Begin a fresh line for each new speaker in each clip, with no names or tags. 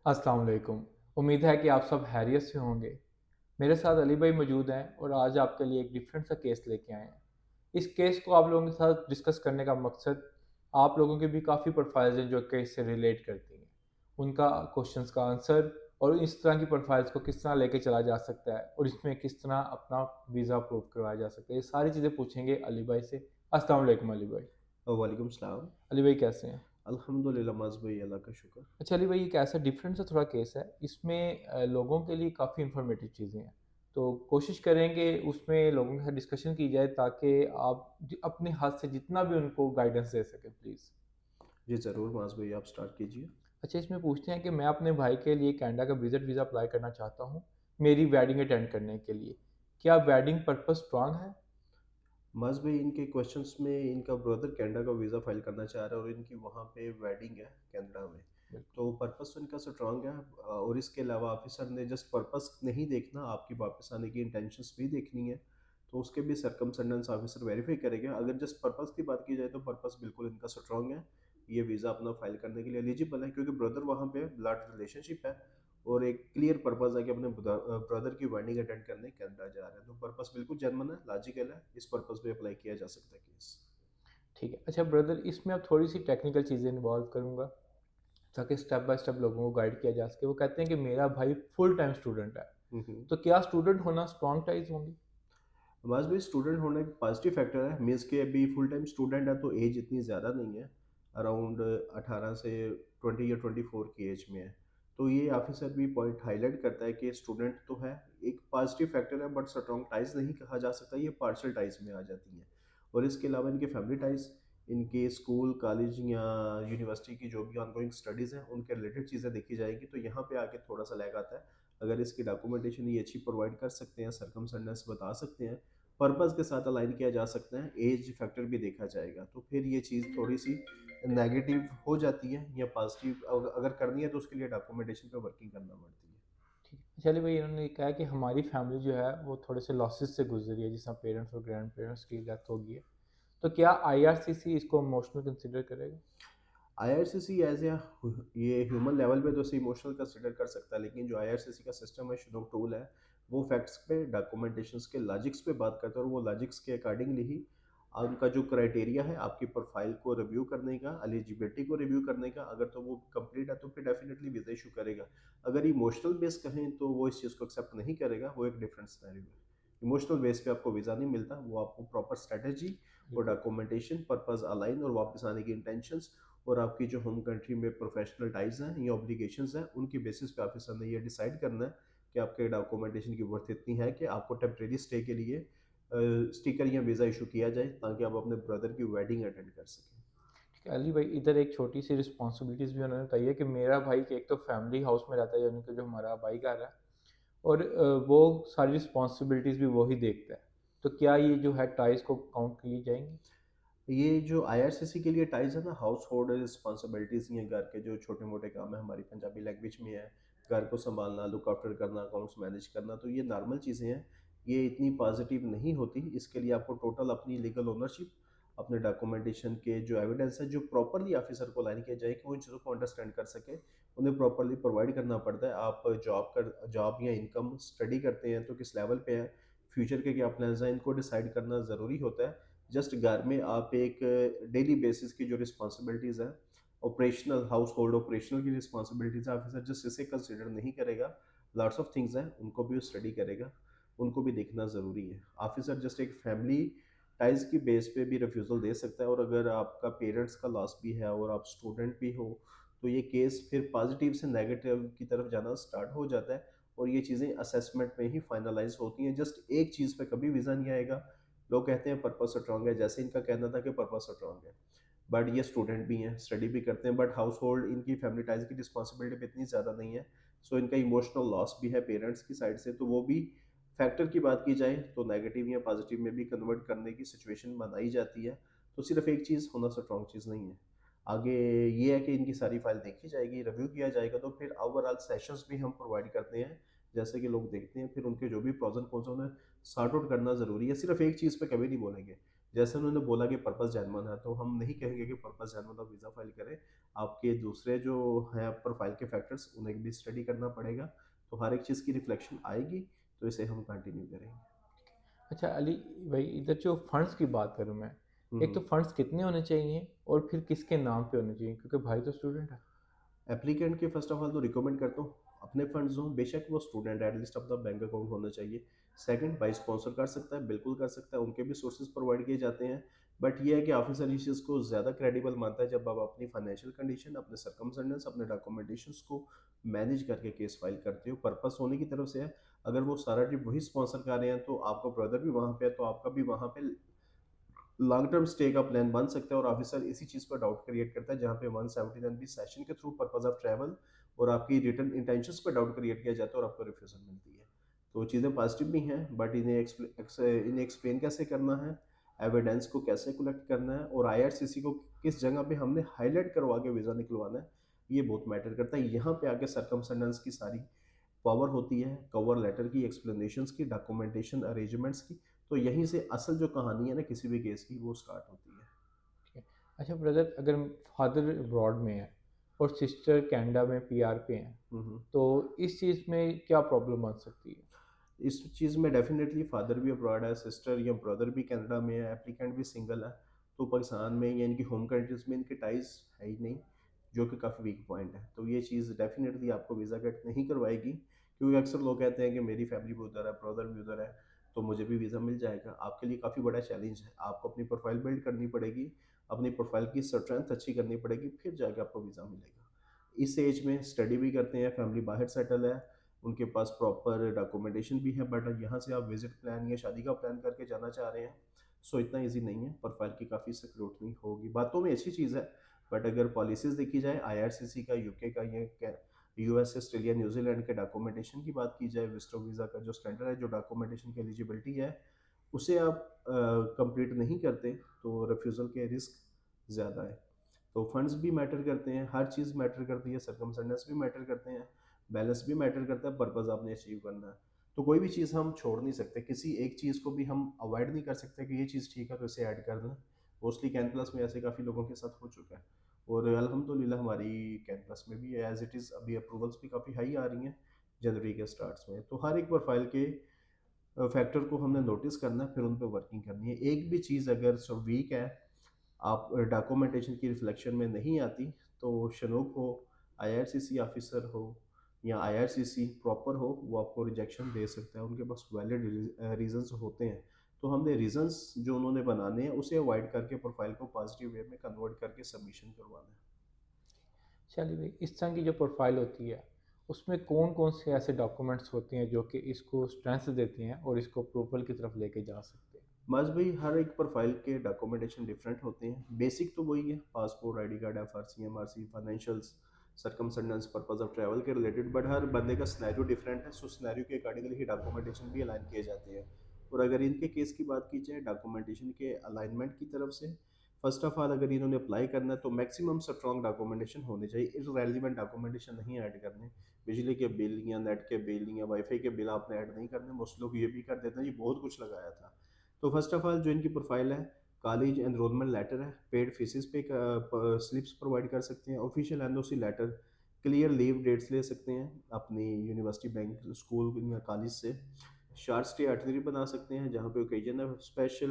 अस्सलाम वालेकुम। उम्मीद है कि आप सब खैरियत से होंगे। मेरे साथ अली भाई मौजूद हैं और आज आपके लिए एक डिफरेंट सा केस लेके आए हैं। इस केस को आप लोगों के साथ डिस्कस करने का मकसद, आप लोगों के भी काफ़ी प्रोफाइल्स हैं जो केस से रिलेट करती हैं। उनका क्वेश्चंस का आंसर और इस तरह की प्रोफाइल्स को किस तरह लेके चला जा सकता है और इसमें किस तरह अपना वीज़ा अप्रूव करवाया जा सकता है, ये सारी चीज़ें पूछेंगे अली भाई से। अस्सलाम वालेकुम अली भाई।
वालेकुम सलाम।
अली भाई कैसे हैं?
अल्हम्दुलिल्लाह मज़ भाई, अल्लाह का शुक्र।
अच्छा अली भाई, एक ऐसा डिफरेंट सा थोड़ा केस है, इसमें लोगों के लिए काफ़ी इंफॉर्मेटिव चीज़ें हैं। तो कोशिश करेंगे उसमें लोगों के साथ डिस्कशन की जाए ताकि आप अपने हाथ से जितना भी उनको गाइडेंस दे सकें प्लीज़।
जी ज़रूर माज़ भाई, आप स्टार्ट कीजिए।
अच्छा, इसमें पूछते हैं कि मैं अपने भाई के लिए कनाडा का विज़िट वीज़ा अप्लाई करना चाहता हूँ मेरी वेडिंग अटेंड करने के लिए। क्या वेडिंग पर्पस स्ट्रांग है?
माज़ भाई, इनके क्वेश्चंस में इनका ब्रदर कनाडा का वीज़ा फ़ाइल करना चाह रहा है और इनकी वहाँ पे वेडिंग है कनाडा में।
बिल्कुल।
तो पर्पस तो इनका स्ट्रॉन्ग है, और इसके अलावा ऑफ़िसर ने जस्ट पर्पस नहीं देखना, आपकी वापस आने की इंटेंशंस भी देखनी है। तो उसके भी सर्कमस्टेंसेस ऑफ़िसर वेरीफ़ाई करेगा। अगर जस्ट पर्पस की बात की जाए तो पर्पस बिल्कुल इनका स्ट्रॉन्ग है। ये वीज़ा अपना फ़ाइल करने के लिए एलिजिबल है क्योंकि ब्रदर वहाँ पे है, ब्लड रिलेशनशिप है और एक क्लियर पर्पस है कि अपने ब्रदर की वेडिंग अटेंड करने कनाडा जा रहे हैं। तो पर्पस बिल्कुल जेन्युइन है, लॉजिकल है। इस पर्पस पे अप्लाई किया जा सकता है केस।
ठीक है। अच्छा ब्रदर, इसमें अब थोड़ी सी टेक्निकल चीज़ें इन्वॉल्व करूँगा ताकि स्टेप बाय स्टेप लोगों को गाइड किया जा सके। वो कहते हैं कि मेरा भाई फुल टाइम स्टूडेंट है,
हुँ, हुँ।
तो क्या स्टूडेंट होना स्ट्रॉन्ग टाइज होंगी?
बस भाई, स्टूडेंट होना एक पॉजिटिव फैक्टर है। मीन्स कि अभी फुल टाइम स्टूडेंट है तो एज इतनी ज़्यादा नहीं है। अराउंड 18 से 20 या 24 की एज में है। तो ये ऑफिसर भी पॉइंट हाईलाइट करता है कि स्टूडेंट तो है, एक पॉजिटिव फैक्टर है, बट स्ट्रॉन्ग टाइज नहीं कहा जा सकता, ये पार्शियल टाइज में आ जाती हैं। और इसके अलावा इनके फैमिली टाइज, इनके स्कूल, कॉलेज या यूनिवर्सिटी की जो भी ऑनगोइंग स्टडीज़ हैं, उनके रिलेटेड चीज़ें देखी जाएगी, तो यहाँ पे आके थोड़ा-सा लैग आता है। अगर इसकी डॉक्यूमेंटेशन ये अच्छी प्रोवाइड कर सकते हैं, सर्कमस्टेंसेस बता सकते हैं, पर्पस के साथ अलाइन किया जा सकता है, एज फैक्टर भी देखा जाएगा, तो फिर ये चीज़ थोड़ी-सी नेगेटिव हो जाती है या पॉजिटिव अगर करनी है तो उसके लिए डॉक्यूमेंटेशन पे वर्किंग करना पड़ती है।
ठीक है। चलिए भाई, इन्होंने ये कहा कि हमारी फैमिली जो है वो थोड़े से लॉसेस से गुजरी है, जिसमें पेरेंट्स और ग्रैंड पेरेंट्स की डेथ हो गई है। तो क्या आईआरसीसी इसको इमोशनल कंसिडर करेगा?
आईआरसीसी एज़ ए ये ह्यूमन लेवल पे तो इसे इमोशनल कंसीडर कर सकता है, लेकिन जो आईआरसीसी का सिस्टम है, शिनूक टूल है, वो फैक्ट्स पे, डॉक्यूमेंटेशंस के लॉजिक्स पे बात करता है और वो लॉजिक्स के अकॉर्डिंगली ही उनका जो क्राइटेरिया है आपकी प्रोफाइल को रिव्यू करने का, एलिजिबिलिटी को रिव्यू करने का, अगर तो वो कंप्लीट है तो फिर डेफिनिटली वीज़ा इशू करेगा। अगर इमोशनल बेस कहें तो वो इस चीज़ को एक्सेप्ट नहीं करेगा, वो एक डिफरेंट सिनेरियो है। इमोशनल बेस पे आपको वीज़ा नहीं मिलता, वो आपको प्रॉपर स्ट्रैटेजी और
बिल्कुल।
डॉक्यूमेंटेशन, पर्पस अलाइन और वापस आने की इंटेंशंस और आपकी जो होम कंट्री में प्रोफेशनल टाइज़ हैं या ऑब्लिगेशंस हैं, उनकी बेसिस पे ऑफिसर ने ये डिसाइड करना है कि आपके डॉक्यूमेंटेशन की वर्थ इतनी है कि आपको टेम्परेरी स्टे के लिए स्टिकर या वीज़ा इशू किया जाए ताकि आप अपने ब्रदर की वेडिंग अटेंड कर सकें।
ठीक है, अली भाई इधर एक छोटी सी रिस्पॉन्सिबिलिटीज़ भी उन्होंने बताई है कि मेरा भाई कि एक तो फैमिली हाउस में रहता है, यानी कि जो हमारा भाई घर है, और वो सारी रिस्पॉन्सिबिलिटीज़ भी वो ही देखता है। तो क्या ये जो है टाइज़ को काउंट की जाएंगी?
ये जो आईआरसीसी के लिए टाइज है ना, हाउस होल्ड रिस्पॉन्सिबिलिटीज़, ये घर के जो छोटे-मोटे काम है, हमारी पंजाबी लैंग्वेज में है, घर को सँभालना, लुक आफ्टर करना, अकाउंट्स मैनेज करना, तो ये नॉर्मल चीज़ें हैं। ये इतनी पॉज़िटिव नहीं होती, इसके लिए आपको टोटल अपनी लीगल ओनरशिप, अपने डॉक्यूमेंटेशन के जो एविडेंस है, जो प्रॉपर्ली ऑफिसर को अलाइन किया जाए कि वो इन चीज़ों को अंडरस्टैंड कर सके, उन्हें प्रॉपर्ली प्रोवाइड करना पड़ता है। आप जॉब या इनकम स्टडी करते हैं, तो किस लेवल पे है, फ्यूचर के क्या प्लान्स हैं, इनको डिसाइड करना ज़रूरी होता है। जस्ट घर में आप एक डेली बेसिस की जो रिस्पॉन्सिबिलिटीज़ हैं, ऑपरेशनल हाउस होल्ड ऑपरेशनल की रिस्पॉन्सिबिलिटीज़ है, ऑफिसर जस्ट इसे कंसिडर नहीं करेगा। लॉट्स ऑफ थिंग्स हैं, उनको भी वो स्टडी करेगा, उनको भी देखना ज़रूरी है। ऑफिसर जस्ट एक फैमिली टाइज़ की बेस पे भी रिफ्यूज़ल दे सकता है, और अगर आपका पेरेंट्स का लॉस भी है और आप स्टूडेंट भी हो, तो ये केस फिर पॉजिटिव से नेगेटिव की तरफ जाना स्टार्ट हो जाता है और ये चीज़ें असेसमेंट में ही फाइनलाइज़ होती हैं। जस्ट एक चीज़ पे कभी वीज़ा नहीं आएगा। लोग कहते हैं पर्पस स्ट्रॉन्ग है, जैसे इनका कहना था कि पर्पस स्ट्रॉन्ग है, बट ये स्टूडेंट भी हैं, स्टडी भी करते हैं, बट हाउस होल्ड इनकी फैमिली टाइज की रिस्पॉन्सिबिलिटी भी इतनी ज़्यादा नहीं है। सो इनका इमोशनल लॉस भी है पेरेंट्स की साइड से, तो वो भी फैक्टर की बात की जाए तो नेगेटिव या पॉजिटिव में भी कन्वर्ट करने की सिचुएशन बनाई जाती है। तो सिर्फ एक चीज़ होना स्ट्रॉन्ग चीज़ नहीं है। आगे ये है कि इनकी सारी फाइल देखी जाएगी, रिव्यू किया जाएगा, तो फिर ओवरऑल सेशंस भी हम प्रोवाइड करते हैं, जैसे कि लोग देखते हैं, फिर उनके जो भी प्रॉस एंड कॉन्स हैं उन्हें सॉर्ट आउट करना ज़रूरी है। सिर्फ एक चीज़ पे कभी नहीं बोलेंगे। जैसे उन्होंने बोला कि पर्पस जेन्युइन है, तो हम नहीं कहेंगे कि पर्पस जेन्युइन आप वीज़ा फाइल करें। आपके दूसरे जो हैं प्रोफाइल के फैक्टर्स, उन्हें भी स्टडी करना पड़ेगा, तो हर एक चीज़ की रिफ्लेक्शन आएगी, तो इसे हम कंटिन्यू करेंगे।
अच्छा अली भाई, इधर जो फंड्स की बात करूँ मैं,
हुँ,
एक तो
हुँ।
फंड्स कितने होने चाहिए और फिर किसके नाम पे होने चाहिए? क्योंकि भाई तो स्टूडेंट है।
एप्लीकेंट के फर्स्ट ऑफ ऑल तो रिकमेंड करता हूँ अपने फंड्स हों, बेशक वो स्टूडेंट है, एटलीस्ट अपना बैंक अकाउंट होना चाहिए। सेकंड, बाई स्पॉन्सर कर सकता है, बिल्कुल कर सकता है, उनके भी सोर्सेज प्रोवाइड किए जाते हैं। बट ये है कि ऑफिसर इस चीज़ को ज़्यादा क्रेडिबल मानता है जब आप अपनी फाइनेंशियल कंडीशन, अपने सर्कमस्टेंसेस, अपने डॉक्यूमेंटेशंस को मैनेज करके केस फाइल करते हो। पर्पस होने की तरफ से है, अगर वो सारा ट्रिप वही स्पॉन्सर कर रहे हैं, तो आपका ब्रदर भी वहाँ पे है, तो आपका भी वहाँ पे लॉन्ग टर्म स्टे का प्लान बन सकता है। और ऑफिसर इसी चीज़ पर डाउट क्रिएट करता है, जहाँ पे 179 भी सेशन के थ्रू पर्पस ऑफ ट्रैवल और आपकी रिटर्न इंटेंशंस पर डाउट क्रिएट किया जाता है और आपको रिफ्यूजल मिलती है। तो चीज़ें पॉजिटिव भी हैं, बट इन्हें एक्सप्लेन कैसे करना है, एविडेंस को कैसे कलेक्ट करना है, और आईआरसीसी को किस जगह पे हमने हाईलाइट करवा के वीज़ा निकलवाना है, ये बहुत मैटर करता है। यहाँ पे आके सर्कमस्टेंसेस की सारी पावर होती है, कवर लेटर की, एक्सप्लेनेशंस की, डॉक्यूमेंटेशन अरेंजमेंट्स की। तो यहीं से असल जो कहानी है ना किसी भी केस की, वो स्टार्ट होती है।
ठीक है। अच्छा ब्रदर, अगर फादर अब्रॉड में है और सिस्टर कनाडा में पीआर पे हैं,
हुँ, हुँ।
तो इस चीज़ में क्या प्रॉब्लम आ सकती है?
इस चीज़ में डेफ़िनेटली फ़ादर भी अब्रॉड है, सिस्टर या ब्रदर भी कनाडा में है, एप्लीकेंट भी सिंगल है, तो पाकिस्तान में या इनकी होम कंट्रीज़ में इनके टाइज़ है ही नहीं, जो कि काफ़ी वीक पॉइंट है। तो ये चीज़ डेफ़िनेटली आपको वीज़ा कट नहीं करवाएगी, क्योंकि अक्सर लोग कहते हैं कि मेरी फैमिली भी उधर है, ब्रदर भी उधर है, तो मुझे भी वीज़ा मिल जाएगा। आपके लिए काफ़ी बड़ा चैलेंज है, आपको अपनी प्रोफ़ाइल बिल्ड करनी पड़ेगी, अपनी प्रोफ़ाइल की स्ट्रेंथ अच्छी करनी पड़ेगी, फिर जाके आपको वीज़ा मिलेगा। इस एज में स्टडी भी करते हैं, फैमिली बाहर सेटल है, उनके पास प्रॉपर डॉक्यूमेंटेशन भी है, बट यहाँ से आप विजिट प्लान या शादी का प्लान करके जाना चाह रहे हैं, सो इतना इजी नहीं है। प्रोफाइल की काफ़ी स्क्रूटनी होगी। बातों में अच्छी चीज़ है, बट अगर पॉलिसीज़ देखी जाए आईआरसीसी का, यूके का, या यूएस, ऑस्ट्रेलिया, न्यूजीलैंड के डॉक्यूमेंटेशन की बात की जाए, विस्टो वीज़ा का जो स्टैंडर्ड है, जो डॉक्यूमेंटेशन की एलिजिबिलिटी है, उसे आप कंप्लीट नहीं करते, तो रिफ्यूज़ल के रिस्क ज़्यादा है। तो फंड्स भी मैटर करते हैं, हर चीज़ मैटर करती है, सर्कमस्टेंसेस भी मैटर करते हैं, बैलेंस भी मैटर करता है, पर्पस आपने अचीव करना है। तो कोई भी चीज़ हम छोड़ नहीं सकते, किसी एक चीज़ को भी हम अवॉइड नहीं कर सकते कि ये चीज़ ठीक है तो इसे ऐड कर दें। मोस्टली कैन प्लस में ऐसे काफ़ी लोगों के साथ हो चुका है, और अल्हम्दुलिल्लाह हमारी कैन प्लस में भी एज़ इट इज़ अभी अप्रूवल्स भी काफ़ी हाई आ रही हैं जनवरी के स्टार्ट्स में। तो हर एक प्रोफाइल के फैक्टर को हमने नोटिस करना है, फिर उन पे वर्किंग करनी है। एक भी चीज़ अगर वीक है, आप डॉक्यूमेंटेशन की रिफ्लेक्शन में नहीं आती, तो शनूक हो, आईआरसीसी ऑफिसर हो, या आईआरसीसी प्रॉपर हो, वो आपको रिजेक्शन दे सकता है। उनके पास वैलिड रीजंस होते हैं, तो हमने रीजंस जो उन्होंने बनाने हैं उसे अवॉइड करके प्रोफाइल को पॉजिटिव वे में कन्वर्ट करके सबमिशन करवाना है।
चलिए भाई, इस तरह की जो प्रोफाइल होती है, उसमें कौन-कौन से ऐसे डॉक्यूमेंट्स होते हैं जो कि इसको स्ट्रेंथ देते हैं और इसको अप्रूवल की तरफ लेके जा सकते हैं?
बस भाई, हर एक प्रोफाइल के डॉक्यूमेंटेशन डिफरेंट होते हैं। बेसिक तो वही है, passport, ID card, FRC, MRC, financials, circumstances, purpose of travel के रिलेटेड, बट हर बंदे का सिनेरियो डिफरेंट है, सो सिनेरियो के अकॉर्डिंगली ही डॉक्यूमेंटेशन भी अलाइन किए जाते हैं। और अगर इनके केस की बात की जाए डॉक्यूमेंटेशन के अलाइनमेंट की तरफ से, फर्स्ट ऑफ ऑल अगर इन्होंने अप्लाई करना है तो मैक्सिमम स्ट्रॉन्ग डॉक्यूमेंटेशन होने चाहिए, इररेलेवेंट डॉक्यूमेंटेशन नहीं ऐड करने। बिजली के बिल या नेट के बिल या वाईफाई के बिल आपने ऐड नहीं करने। मोस्ट लोग ये भी कर देते हैं जी, बहुत कुछ लगाया था। तो फर्स्ट ऑफ ऑल जो इनकी प्रोफाइल है, कॉलेज एनरोलमेंट लेटर है, paid fees pay slips provide कर सकते हैं, official NOC letter, clear leave dates ले सकते हैं अपनी यूनिवर्सिटी, बैंक, स्कूल या कॉलेज से। शार्ट स्टे आइटनरी बना सकते हैं, जहाँ पे ओकेजन है स्पेशल,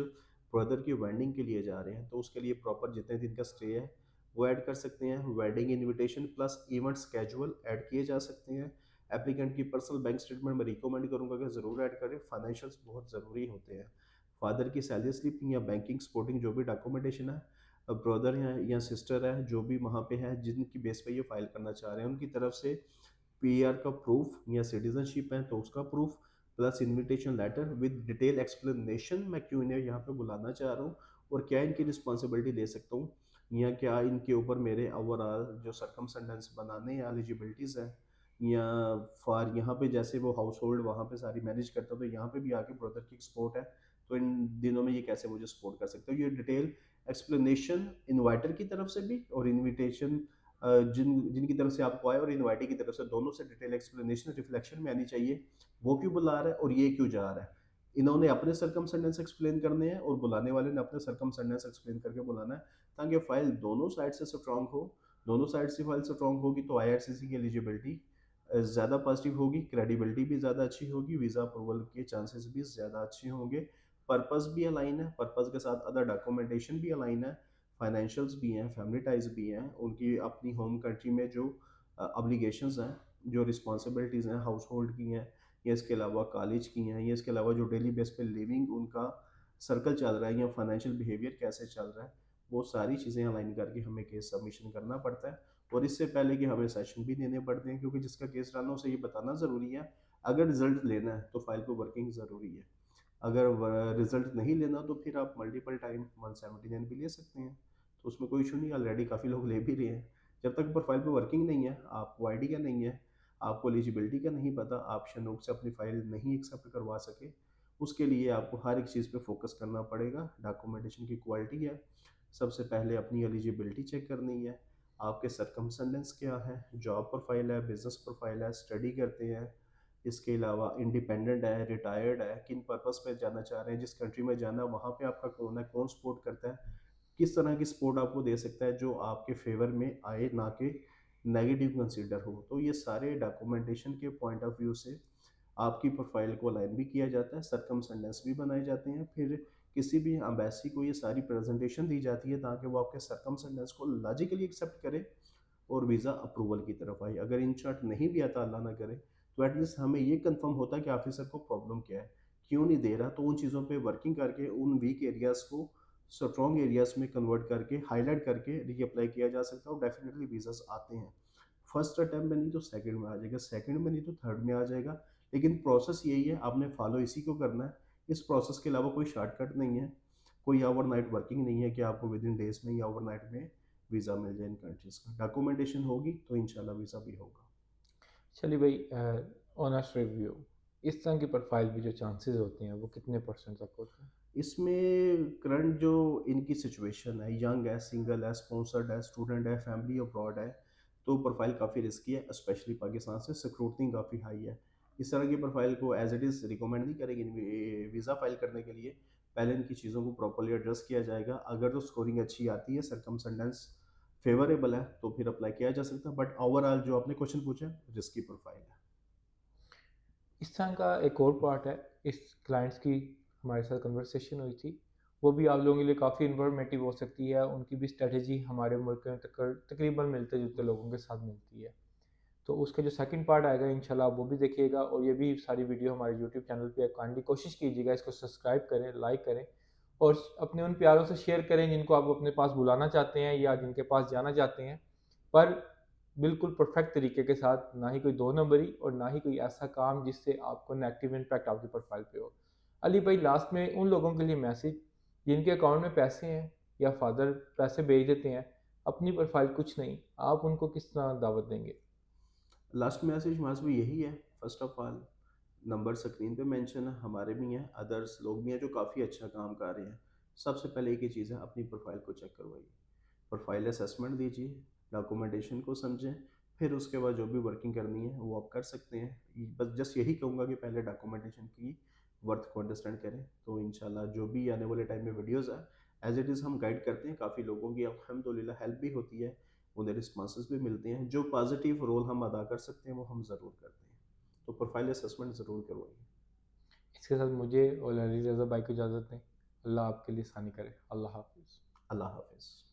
ब्रदर की वेडिंग के लिए जा रहे हैं, तो उसके लिए प्रॉपर जितने दिन का स्टे है वो ऐड कर सकते हैं। Wedding invitation plus event schedule add किए जा सकते हैं। एप्लीकेंट की पर्सनल बैंक स्टेटमेंट मैं रिकमेंड करूंगा कि ज़रूर ऐड करें, फाइनेंशियल्स बहुत ज़रूरी होते हैं। फादर की सैलरी स्लिप या बैंकिंग सपोर्टिंग जो भी डॉक्यूमेंटेशन है, ब्रदर या सिस्टर है जो भी वहाँ पे है, जिनकी बेस पे ये फाइल करना चाह रहे हैं, उनकी तरफ से पीआर का प्रूफ या सिटीजनशिप है तो उसका proof, plus invitation letter with detail explanation, मैं क्यों इन्हें यहाँ पे बुलाना चाह रहा हूँ और क्या इनकी रिस्पॉन्सिबिलिटी ले सकता हूँ, या क्या इनके ऊपर मेरे ओवरऑल जो सर्कमस्टेंसेस बनाने या एलिजिबिलिटीज़ है, या फॉर यहाँ पे जैसे वो हाउस होल्ड वहाँ पे सारी मैनेज करता हूँ, तो यहाँ पे भी आके ब्रदर की सपोर्ट है, तो इन दिनों में ये कैसे मुझे सपोर्ट कर सकते हो। ये डिटेल एक्सप्लेनेशन इन्वाइटर की तरफ से भी और इनविटेशन जिनकी तरफ से आपको आए और इनवाइटी की तरफ से, दोनों से डिटेल एक्सप्लेनेशन रिफ्लेक्शन में आनी चाहिए। वो क्यों बुला रहा है और ये क्यों जा रहा है, इन्होंने अपने सर्कमस्टेंसेस एक्सप्लेन करने हैं और बुलाने वाले ने अपने सर्कमस्टेंसेस एक्सप्लेन करके बुलाना है, ताकि फाइल दोनों साइड से स्ट्रांग हो। दोनों साइड से फाइल स्ट्रांग होगी तो आईआरसीसी की एलिजिबिलिटी ज़्यादा पॉजिटिव होगी, क्रेडिबिलिटी भी ज़्यादा अच्छी होगी, वीज़ा अप्रूवल के चांसेस भी ज़्यादा अच्छे होंगे। पर्पस भी अलाइन है, पर्पस के साथ अदर डॉक्यूमेंटेशन भी अलाइन है, फाइनेंशियल्स भी हैं, फैमिली टाइज भी हैं, उनकी अपनी होम कंट्री में जो ऑब्लिगेशंस हैं, जो रिस्पॉन्सिबिलिटीज़ हैं हाउस होल्ड की हैं, या इसके अलावा कॉलेज की हैं, या इसके अलावा जो डेली बेस पे लिविंग उनका सर्कल चल रहा है या फाइनेंशियल बिहेवियर कैसे चल रहा है, वो सारी चीज़ें अलाइन करके हमें केस सबमिशन करना पड़ता है। और इससे पहले कि हमें सेशन भी देने पड़ते हैं, क्योंकि जिसका केस रन हो उसे ये बताना ज़रूरी है, अगर रिजल्ट लेना है तो फाइल को वर्किंग ज़रूरी है। अगर रिजल्ट नहीं लेना तो फिर आप मल्टीपल टाइम 179 भी ले सकते हैं, तो उसमें कोई इशू नहीं, ऑलरेडी काफ़ी लोग ले भी रहे हैं। जब तक प्रोफाइल पे वर्किंग नहीं है, आपको आइडिया नहीं है, आपको एलिजिबिलिटी का नहीं पता, आप शनूक से अपनी फ़ाइल नहीं एक्सेप्ट करवा सके, उसके लिए आपको हर एक चीज़ पे फोकस करना पड़ेगा। डॉक्यूमेंटेशन की क्वालिटी है, सबसे पहले अपनी एलिजिबिलिटी चेक करनी है, आपके सर्कमस्टेंसेस क्या है, जॉब प्रोफाइल है, बिज़नेस प्रोफाइल है, स्टडी करते हैं, इसके अलावा इंडिपेंडेंट है, रिटायर्ड है, किन पर्पस पे जाना चाह रहे हैं, जिस कंट्री में जाना है वहाँ पे आपका कौन है, कौन सपोर्ट करता है, किस तरह की सपोर्ट आपको दे सकता है जो आपके फेवर में आए, ना कि नेगेटिव कंसीडर हो। तो ये सारे डॉक्यूमेंटेशन के पॉइंट ऑफ व्यू से आपकी प्रोफाइल को अलाइन भी किया जाता है, सर्कमस्टेंसेस भी बनाए जाते हैं, फिर किसी भी एम्बेसी को ये सारी प्रेजेंटेशन दी जाती है ताकि वो आपके सर्कमस्टेंसेस को लॉजिकली एक्सेप्ट करे और वीज़ा अप्रूवल की तरफ आई। अगर इन शॉर्ट नहीं भी आता, अल्लाह ना करे, तो एटलीस्ट हमें ये कंफर्म होता है कि ऑफिसर को प्रॉब्लम क्या है, क्यों नहीं दे रहा, तो उन चीज़ों पे वर्किंग करके उन वीक एरियाज़ को स्ट्रॉन्ग एरियाज़ में कन्वर्ट करके हाईलाइट करके रीअप्लाई किया जा सकता है और डेफिनेटली वीज़ास आते हैं। फर्स्ट अटेम्प्ट में नहीं तो सेकंड में आ जाएगा, सेकंड में नहीं तो थर्ड में आ जाएगा, लेकिन प्रोसेस यही है, आपने फॉलो इसी को करना है। इस प्रोसेस के अलावा कोई शॉर्टकट नहीं है, कोई ओवरनाइट वर्किंग नहीं है कि आपको विद इन डेज़ में या ओवरनाइट में वीज़ा मिल जाए इन कंट्रीज़ का। डॉक्यूमेंटेशन होगी तो इंशाल्लाह वीज़ा भी होगा।
चलिए भाई, ऑनेस्ट रिव्यू, इस तरह की प्रोफाइल भी जो चांसेस होते हैं वो कितने परसेंट तक होते हैं?
इसमें करंट जो इनकी सिचुएशन है, यंग है, सिंगल है, स्पॉन्सर्ड है, स्टूडेंट है, फैमिली अब्रॉड है, तो प्रोफाइल काफ़ी रिस्की है, स्पेशली पाकिस्तान से स्क्रूटनी काफ़ी हाई है। इस तरह की प्रोफाइल को एज इट इज़ रिकमेंड नहीं करेंगे वीज़ा फाइल करने के लिए। पहले इनकी चीज़ों को प्रॉपर्ली एड्रेस किया जाएगा, अगर तो स्कोरिंग अच्छी आती है, सर्कमस्टेंसेस फेवरेबल है, तो फिर अप्लाई किया जा सकता है, बट ओवरऑल जो आपने क्वेश्चन पूछा, रिस्की प्रोफाइल है।
इस तरह का एक और पार्ट है, इस क्लाइंट्स की हमारे साथ कन्वर्सेशन हुई थी, वो भी आप लोगों के लिए काफ़ी इन्फॉर्मेटिव हो सकती है। उनकी भी स्ट्रेटजी हमारे मुल्क में तकरीबन मिलते जुलते लोगों के साथ मिलती है। तो उसका जो सेकंड पार्ट आएगा इंशाल्लाह आप वो भी देखिएगा, और ये भी सारी वीडियो हमारे यूट्यूब चैनल पे काइंडली कोशिश कीजिएगा इसको सब्सक्राइब करें, लाइक करें और अपने उन प्यारों से शेयर करें जिनको आप अपने पास बुलाना चाहते हैं या जिनके पास जाना चाहते हैं, पर बिल्कुल परफेक्ट तरीके के साथ, ना ही कोई दो नंबरी और ना ही कोई ऐसा काम जिससे आपको नेगेटिव इम्पैक्ट आपकी प्रोफाइल पे हो। अली भाई, लास्ट में उन लोगों के लिए मैसेज जिनके अकाउंट में पैसे हैं या फादर पैसे भेज देते हैं, अपनी प्रोफाइल कुछ नहीं, आप उनको किस तरह दावत देंगे?
लास्ट मैसेज मास में यही है, first of all number screen पे मेंशन है, हमारे भी हैं, अदर्स लोग भी हैं जो काफ़ी अच्छा काम कर रहे हैं। सबसे पहले एक ही चीज़ है, अपनी प्रोफाइल को चेक करवाइए, प्रोफाइल असेसमेंट दीजिए, डॉक्यूमेंटेशन को समझें, फिर उसके बाद जो भी वर्किंग करनी है वो आप कर सकते हैं। बस जस्ट यही कहूँगा कि पहले डॉक्यूमेंटेशन की वर्थ को अंडरस्टैंड करें, तो इंशाल्लाह जो भी आने वाले टाइम में वीडियोज़ है, एज इट इज़ हम गाइड करते हैं, काफ़ी लोगों की अल्हम्दुलिल्लाह हेल्प भी होती है, उन्हें रिस्पॉन्सेज भी मिलते हैं, जो पॉजिटिव रोल हम अदा कर सकते हैं वो हम ज़रूर करते हैं। तो प्रोफाइल असेसमेंट ज़रूर करवाइए।
इसके साथ मुझे और अली रज़ा भाई को इजाज़त दें। अल्लाह आपके लिए आसानी करे। अल्लाह हाफ़िज़।
अल्लाह हाफ़िज़।